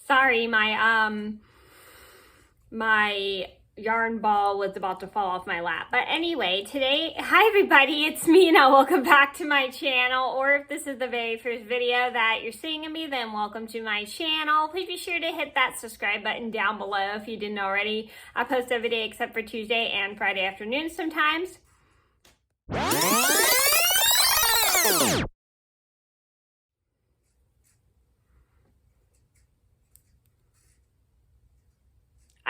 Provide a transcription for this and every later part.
Sorry, my yarn ball was about to fall off my lap. But anyway, today, hi everybody, it's Mena. Welcome back to my channel. Or if this is the very first video that you're seeing of me, then welcome to my channel. Please be sure to hit that subscribe button down below if you didn't already. I post every day except for Tuesday and Friday afternoons sometimes.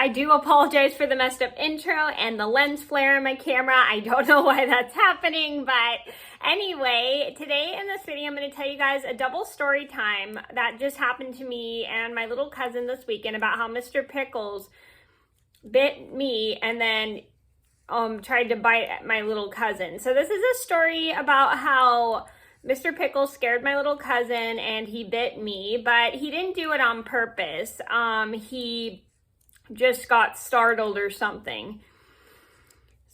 I do apologize for the messed up intro and the lens flare in my camera. I don't know why that's happening, but anyway, today in this video, I'm going to tell you guys a double story time that just happened to me and my little cousin this weekend about how Mr. Pickles bit me and then tried to bite my little cousin. So this is a story about how Mr. Pickles scared my little cousin and he bit me, but he didn't do it on purpose. He just got startled or something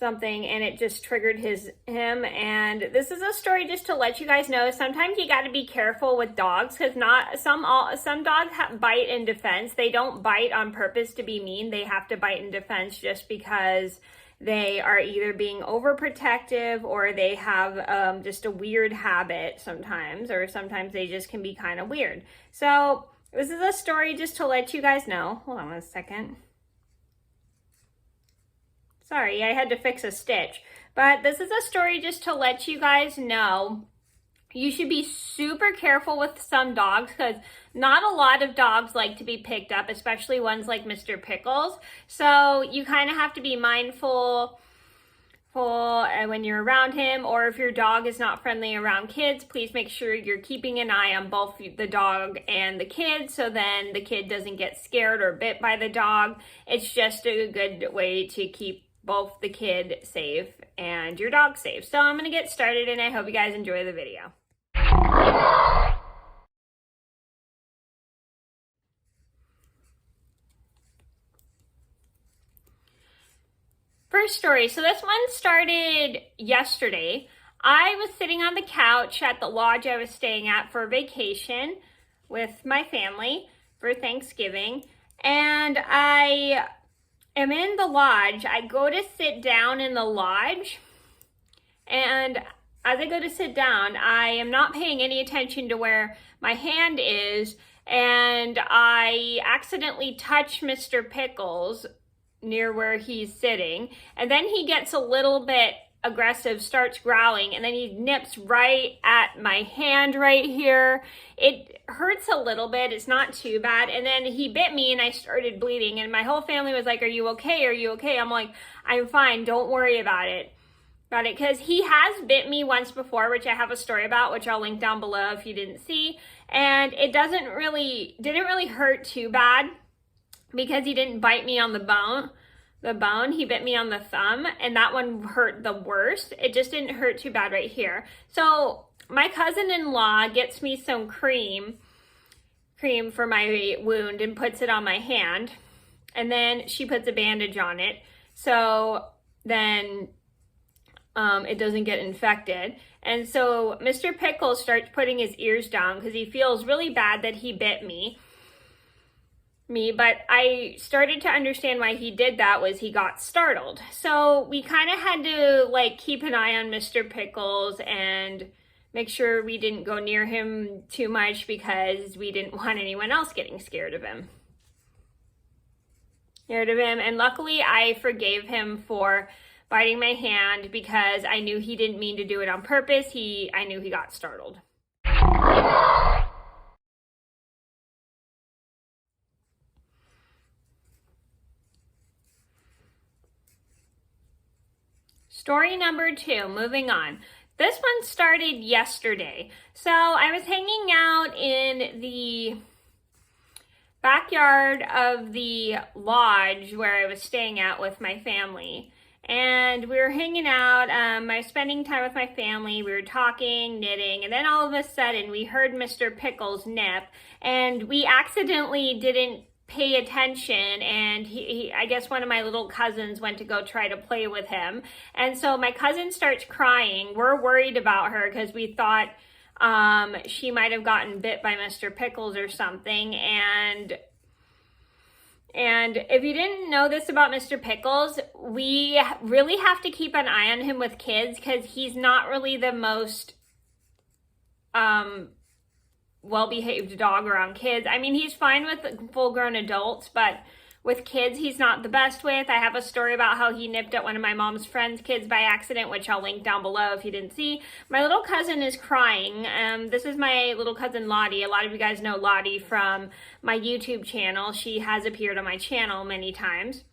and it just triggered him. And this is a story just to let you guys know sometimes you got to be careful with dogs, because some dogs bite in defense. They don't bite on purpose to be mean. They have to bite in defense just because they are either being overprotective or they have just a weird habit sometimes, or sometimes they just can be kind of weird. So this is a story just to let you guys know. Hold on 1 second. Sorry, I had to fix a stitch. But this is a story just to let you guys know you should be super careful with some dogs, because not a lot of dogs like to be picked up, especially ones like Mr. Pickles. So you kind of have to be mindful when you're around him, or if your dog is not friendly around kids, please make sure you're keeping an eye on both the dog and the kid, so then the kid doesn't get scared or bit by the dog. It's just a good way to keep both the kid safe and your dog safe. So I'm going to get started and I hope you guys enjoy the video. First story. So this one started yesterday. I was sitting on the couch at the lodge I was staying at for vacation with my family for Thanksgiving, and I am in the lodge. I go to sit down in the lodge, and as I go to sit down, I am not paying any attention to where my hand is, and I accidentally touch Mr. Pickles near where he's sitting, and then he gets a little bit aggressive, starts growling, and then he nips right at my hand right here. It hurts a little bit, it's not too bad, and then he bit me and I started bleeding, and my whole family was like, "Are you okay? Are you okay?" I'm like, "I'm fine, don't worry about it." Because he has bit me once before, which I have a story about, which I'll link down below if you didn't see, and it didn't really hurt too bad, because he didn't bite me on the bone. He bit me on the thumb, and that one hurt the worst. It just didn't hurt too bad right here. So my cousin-in-law gets me some cream for my wound and puts it on my hand, and then she puts a bandage on it so then it doesn't get infected. And so Mr. Pickles starts putting his ears down because he feels really bad that he bit me, but I started to understand why he did that was he got startled. So we kind of had to keep an eye on Mr. Pickles and make sure we didn't go near him too much, because we didn't want anyone else getting scared of him. And luckily I forgave him for biting my hand, because I knew he didn't mean to do it on purpose. I knew he got startled. Story number 2, moving on. This one started yesterday. So I was hanging out in the backyard of the lodge where I was staying at with my family. And we were hanging out, I was spending time with my family, we were talking, knitting, and then all of a sudden we heard Mr. Pickles nip, and we accidentally didn't pay attention, and I guess one of my little cousins went to go try to play with him, and so my cousin starts crying. We're worried about her because we thought she might have gotten bit by Mr. Pickles or something, and And if you didn't know this about Mr. Pickles, we really have to keep an eye on him with kids because he's not really the most well-behaved dog around kids. I mean, he's fine with full-grown adults, but with kids, he's not the best with. I have a story about how he nipped at one of my mom's friend's kids by accident, which I'll link down below if you didn't see. My little cousin is crying. This is my little cousin Lottie. A lot of you guys know Lottie from my YouTube channel. She has appeared on my channel many times.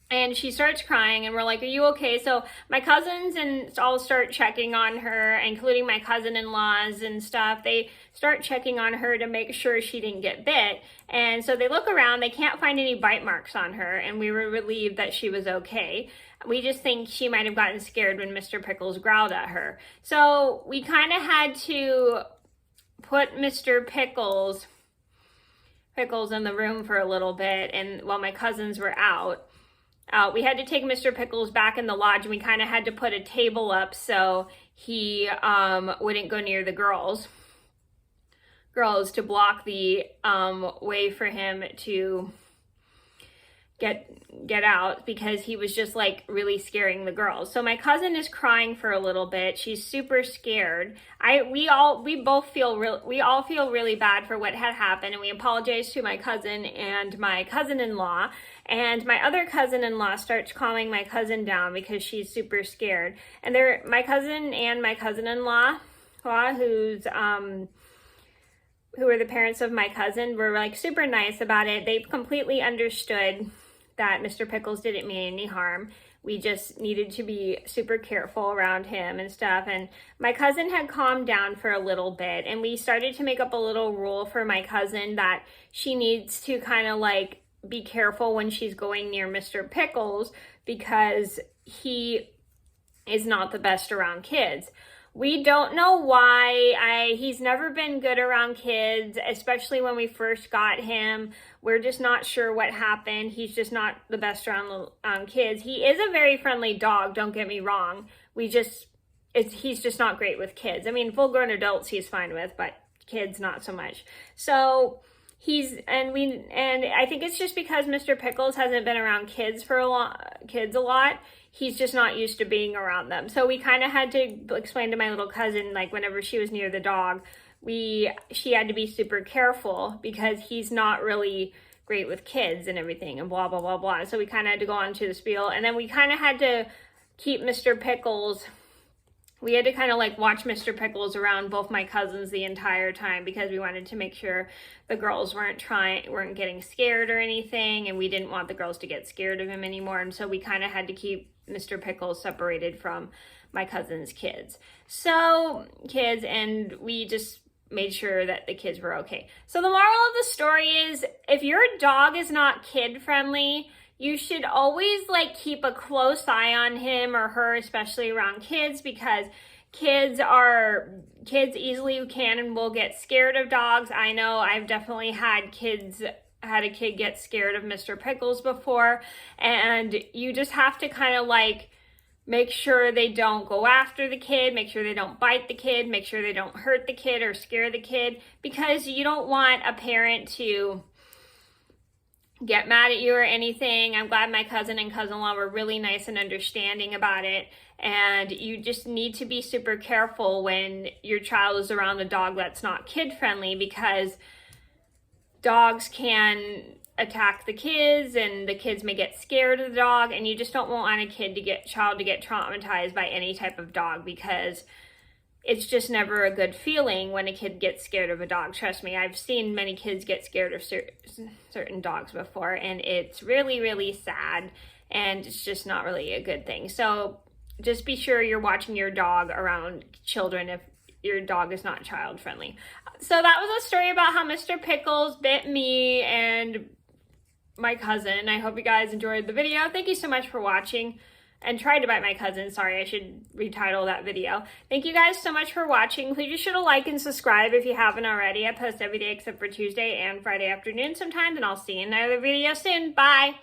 And she starts crying and we're like, are you okay? So my cousins and all start checking on her, including my cousin-in-laws and stuff. They start checking on her to make sure she didn't get bit. And so they look around, they can't find any bite marks on her, and we were relieved that she was okay. We just think she might have gotten scared when Mr. Pickles growled at her. So we kind of had to put Mr. Pickles in the room for a little bit, and while my cousins were out. We had to take Mr. Pickles back in the lodge, and we kind of had to put a table up so he wouldn't go near the girls to block the way for him to get out, because he was just like really scaring the girls. So my cousin is crying for a little bit. She's super scared. We all feel really bad for what had happened, and we apologize to my cousin and my cousin-in-law. And my other cousin-in-law starts calming my cousin down because she's super scared. And my cousin and my cousin-in-law, who are the parents of my cousin, were like super nice about it. They completely understood that Mr. Pickles didn't mean any harm. We just needed to be super careful around him and stuff. And my cousin had calmed down for a little bit, and we started to make up a little rule for my cousin that she needs to kind of like be careful when she's going near Mr. Pickles, because he is not the best around kids. We don't know why. He's never been good around kids, especially when we first got him. We're just not sure what happened. He's just not the best around kids. He is a very friendly dog, don't get me wrong. He's just not great with kids. I mean, full-grown adults he's fine with, but kids not so much. So and I think it's just because Mr. Pickles hasn't been around kids a lot. He's just not used to being around them. So we kind of had to explain to my little cousin, like whenever she was near the dog, she had to be super careful because he's not really great with kids and everything and blah, blah, blah, blah. So we kind of had to go on to the spiel. And then we kind of had to keep Mr. Pickles. We had to kind of like watch Mr. Pickles around both my cousins the entire time because we wanted to make sure the girls weren't getting scared or anything, and we didn't want the girls to get scared of him anymore. And so we kind of had to keep Mr. Pickles separated from my cousin's kids. And we just made sure that the kids were okay. So the moral of the story is, if your dog is not kid friendly, you should always like keep a close eye on him or her, especially around kids, because kids easily can and will get scared of dogs. I know I've definitely had a kid get scared of Mr. Pickles before, and you just have to kind of like make sure they don't go after the kid, make sure they don't bite the kid, make sure they don't hurt the kid or scare the kid, because you don't want a parent to get mad at you or anything. I'm glad my cousin and cousin-in-law were really nice and understanding about it. And you just need to be super careful when your child is around a dog that's not kid-friendly, because dogs can attack the kids and the kids may get scared of the dog, and you just don't want a child to get traumatized by any type of dog, because it's just never a good feeling when a kid gets scared of a dog. Trust me, I've seen many kids get scared of certain dogs before, and it's really, really sad, and it's just not really a good thing. So just be sure you're watching your dog around children if your dog is not child friendly. So that was a story about how Mr. Pickles bit me and my cousin. I hope you guys enjoyed the video. Thank you so much for watching. And tried to bite my cousin. Sorry, I should retitle that video. Thank you guys so much for watching. Please be sure to like and subscribe if you haven't already. I post every day except for Tuesday and Friday afternoon sometimes, and I'll see you in another video soon. Bye!